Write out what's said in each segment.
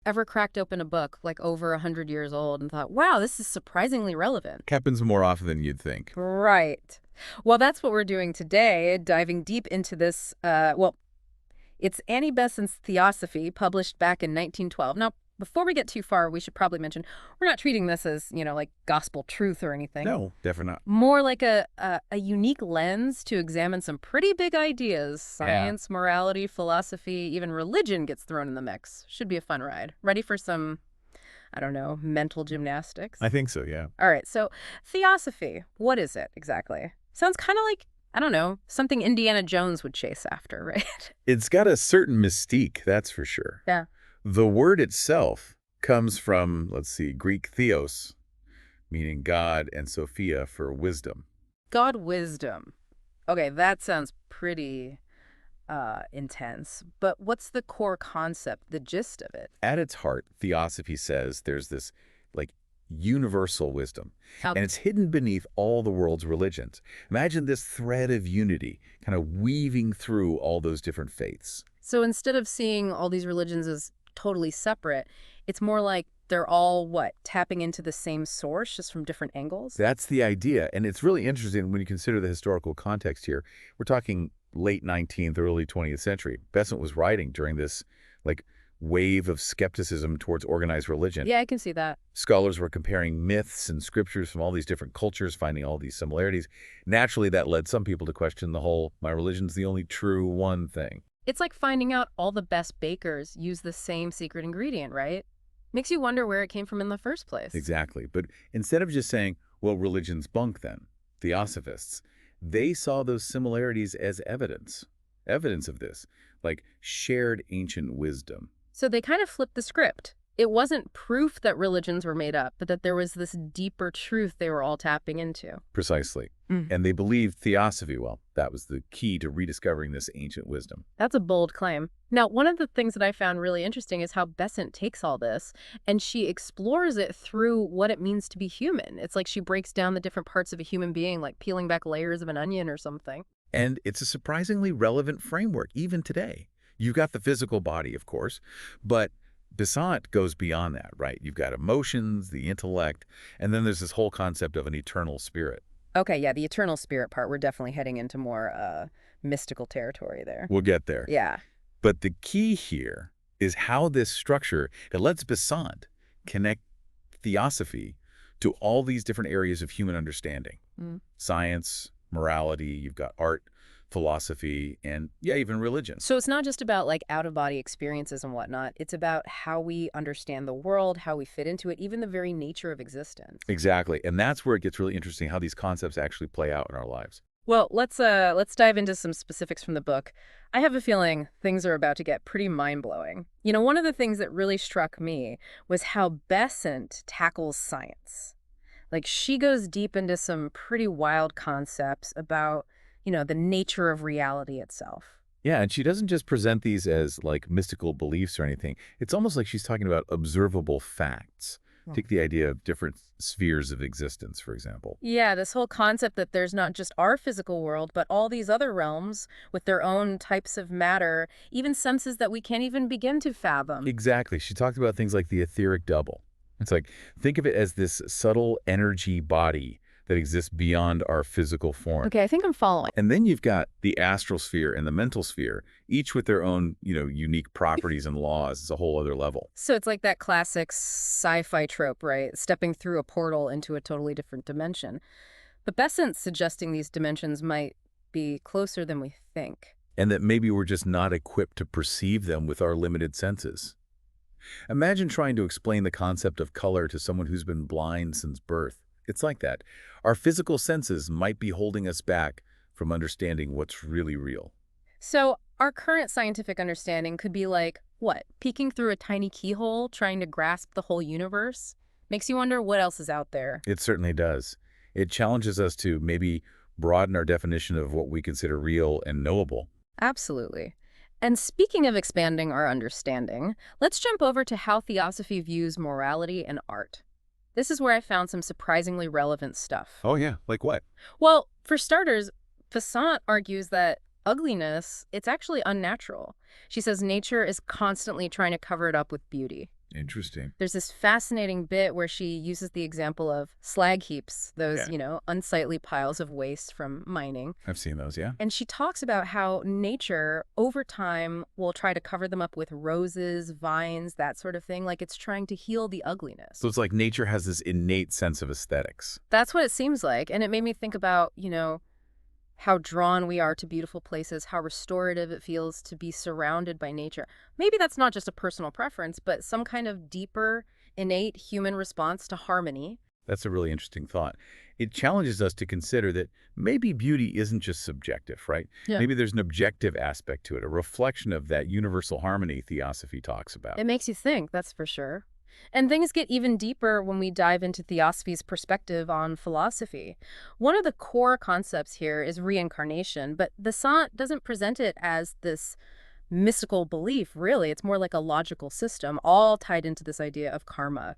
ever cracked open a book like over 100 years old and thought, wow, this is surprisingly relevant. Happens more often than you'd think. Right. Well, that's what we're doing today, diving deep into this. It's Annie Besant's Theosophy, published back in 1912. Now, before we get too far, we should probably mention we're not treating this as, like gospel truth or anything. No, definitely not. More like a unique lens to examine some pretty big ideas. Yeah, Science, morality, philosophy, even religion gets thrown in the mix. Should be a fun ride. Ready for some, I don't know, mental gymnastics? I think so, yeah. All right, so Theosophy, what is it exactly? Sounds kind of like, I don't know, something Indiana Jones would chase after, right? It's got a certain mystique, that's for sure. Yeah. The word itself comes from, let's see, Greek theos, meaning God, and Sophia for wisdom. God wisdom. Okay, that sounds pretty intense. But what's the core concept, the gist of it? At its heart, Theosophy says there's this, like, universal wisdom, How? and it's hidden beneath all the world's religions. Imagine this thread of unity kind of weaving through all those different faiths. So instead of seeing all these religions as totally separate, it's more like they're all, what, tapping into the same source, just from different angles? That's the idea, and it's really interesting when you consider the historical context here. We're talking late 19th, early 20th century. Besant was writing during this, like, wave of skepticism towards organized religion. Yeah, I can see that. Scholars were comparing myths and scriptures from all these different cultures, finding all these similarities. Naturally, that led some people to question the whole, my religion's the only true one thing. It's like finding out all the best bakers use the same secret ingredient, right? Makes you wonder where it came from in the first place. Exactly. But instead of just saying, well, religion's bunk then, Theosophists, they saw those similarities as evidence of this, like shared ancient wisdom. So they kind of flipped the script. It wasn't proof that religions were made up, but that there was this deeper truth they were all tapping into. Precisely. Mm. And they believed Theosophy, well, that was the key to rediscovering this ancient wisdom. That's a bold claim. Now, one of the things that I found really interesting is how Besant takes all this and she explores it through what it means to be human. It's like she breaks down the different parts of a human being, like peeling back layers of an onion or something. And it's a surprisingly relevant framework, even today. You've got the physical body, of course, but Besant goes beyond that, right? You've got emotions, the intellect, and then there's this whole concept of an eternal spirit. Okay, yeah, the eternal spirit part, we're definitely heading into more mystical territory there. We'll get there. Yeah. But the key here is how this structure, it lets Besant connect Theosophy to all these different areas of human understanding. Mm. Science, morality, you've got art, philosophy, and yeah, even religion. So it's not just about like out-of-body experiences and whatnot. It's about how we understand the world, how we fit into it, even the very nature of existence. Exactly. And that's where it gets really interesting, how these concepts actually play out in our lives. Well, let's dive into some specifics from the book. I have a feeling things are about to get pretty mind-blowing. One of the things that really struck me was how Besant tackles science. Like she goes deep into some pretty wild concepts about, the nature of reality itself. Yeah, and she doesn't just present these as like mystical beliefs or anything. It's almost like she's talking about observable facts. Hmm. Take the idea of different spheres of existence, for example. Yeah, this whole concept that there's not just our physical world, but all these other realms with their own types of matter, even senses that we can't even begin to fathom. Exactly. She talked about things like the etheric double. It's like, think of it as this subtle energy body that exists beyond our physical form. Okay, I think I'm following. And then you've got the astral sphere and the mental sphere, each with their own, unique properties and laws. It's a whole other level. So it's like that classic sci-fi trope, right? Stepping through a portal into a totally different dimension. But Besant's suggesting these dimensions might be closer than we think. And that maybe we're just not equipped to perceive them with our limited senses. Imagine trying to explain the concept of color to someone who's been blind since birth. It's like that. Our physical senses might be holding us back from understanding what's really real. So our current scientific understanding could be like, what, peeking through a tiny keyhole, trying to grasp the whole universe? Makes you wonder what else is out there. It certainly does. It challenges us to maybe broaden our definition of what we consider real and knowable. Absolutely. And speaking of expanding our understanding, let's jump over to how Theosophy views morality and art. This is where I found some surprisingly relevant stuff. Oh, yeah. Like what? Well, for starters, Besant argues that ugliness, it's actually unnatural. She says nature is constantly trying to cover it up with beauty. Interesting. There's this fascinating bit where she uses the example of slag heaps, those, Yeah. unsightly piles of waste from mining. I've seen those, yeah. And she talks about how nature, over time, will try to cover them up with roses, vines, that sort of thing, like it's trying to heal the ugliness. So it's like nature has this innate sense of aesthetics. That's what it seems like. And it made me think about, how drawn we are to beautiful places, how restorative it feels to be surrounded by nature. Maybe that's not just a personal preference, but some kind of deeper, innate human response to harmony. That's a really interesting thought. It challenges us to consider that maybe beauty isn't just subjective, right? Yeah. Maybe there's an objective aspect to it, a reflection of that universal harmony Theosophy talks about. It makes you think, that's for sure. And things get even deeper when we dive into Theosophy's perspective on philosophy. One of the core concepts here is reincarnation, but Besant doesn't present it as this mystical belief, really. It's more like a logical system, all tied into this idea of karma,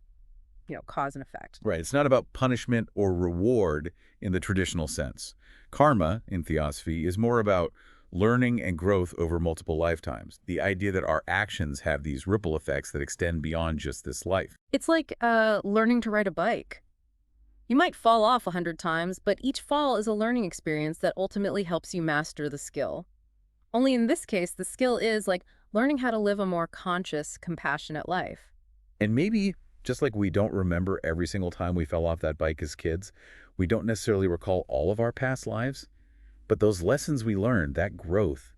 cause and effect. Right. It's not about punishment or reward in the traditional sense. Karma, in Theosophy, is more about learning and growth over multiple lifetimes. The idea that our actions have these ripple effects that extend beyond just this life. It's like learning to ride a bike. You might fall off 100 times, but each fall is a learning experience that ultimately helps you master the skill. Only in this case, the skill is like learning how to live a more conscious, compassionate life. And maybe, just like we don't remember every single time we fell off that bike as kids, we don't necessarily recall all of our past lives, but those lessons we learned, that growth,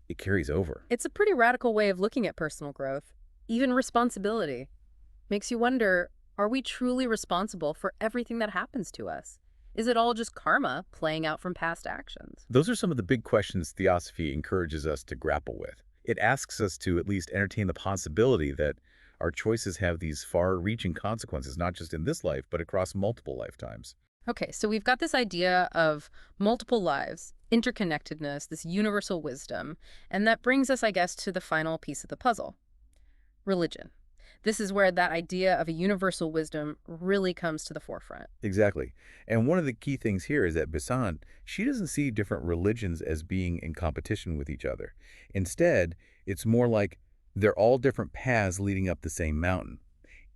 it carries over. It's a pretty radical way of looking at personal growth, even responsibility. Makes you wonder, are we truly responsible for everything that happens to us? Is it all just karma playing out from past actions? Those are some of the big questions Theosophy encourages us to grapple with. It asks us to at least entertain the possibility that our choices have these far-reaching consequences, not just in this life, but across multiple lifetimes. Okay, so we've got this idea of multiple lives, interconnectedness, this universal wisdom, and that brings us, I guess, to the final piece of the puzzle, religion. This is where that idea of a universal wisdom really comes to the forefront. Exactly. And one of the key things here is that Besant, she doesn't see different religions as being in competition with each other. Instead, it's more like they're all different paths leading up the same mountain,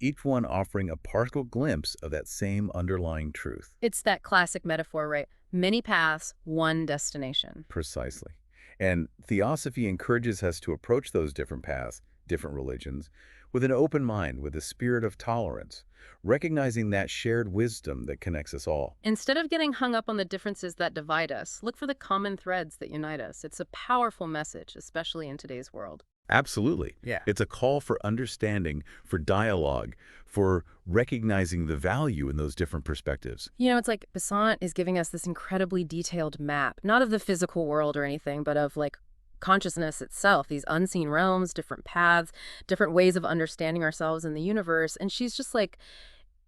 each one offering a partial glimpse of that same underlying truth. It's that classic metaphor, right? Many paths, one destination. Precisely. And Theosophy encourages us to approach those different paths, different religions, with an open mind, with a spirit of tolerance, recognizing that shared wisdom that connects us all. Instead of getting hung up on the differences that divide us, look for the common threads that unite us. It's a powerful message, especially in today's world. Absolutely. Yeah. It's a call for understanding, for dialogue, for recognizing the value in those different perspectives. It's like Besant is giving us this incredibly detailed map, not of the physical world or anything, but of like consciousness itself, these unseen realms, different paths, different ways of understanding ourselves in the universe. And she's just like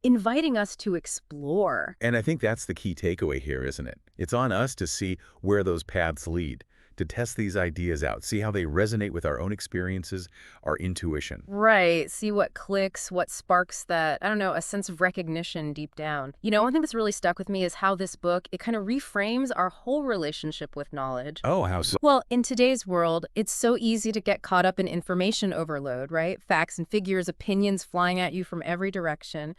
inviting us to explore. And I think that's the key takeaway here, isn't it? It's on us to see where those paths lead, to test these ideas out, see how they resonate with our own experiences, our intuition. Right. See what clicks, what sparks that, I don't know, a sense of recognition deep down. One thing that's really stuck with me is how this book, it kind of reframes our whole relationship with knowledge. Oh, how so? Well, in today's world, it's so easy to get caught up in information overload, right? Facts and figures, opinions flying at you from every direction.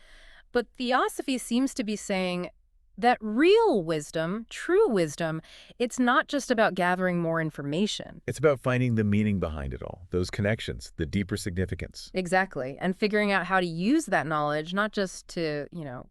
But Theosophy seems to be saying that real wisdom, true wisdom, it's not just about gathering more information. It's about finding the meaning behind it all, those connections, the deeper significance. Exactly. And figuring out how to use that knowledge, not just to,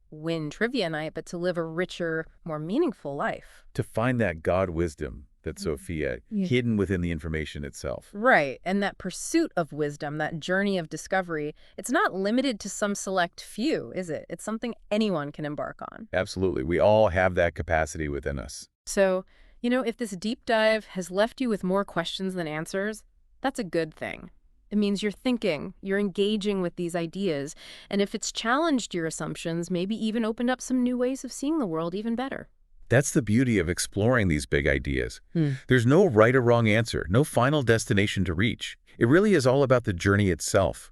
win trivia night, but to live a richer, more meaningful life. To find that God wisdom, that Sophia, hidden within the information itself. Right. And that pursuit of wisdom, that journey of discovery, it's not limited to some select few, is it? It's something anyone can embark on. Absolutely. We all have that capacity within us. So, if this deep dive has left you with more questions than answers, that's a good thing. It means you're thinking, you're engaging with these ideas, and if it's challenged your assumptions, maybe even opened up some new ways of seeing the world even better. That's the beauty of exploring these big ideas. There's no right or wrong answer, no final destination to reach. It really is all about the journey itself,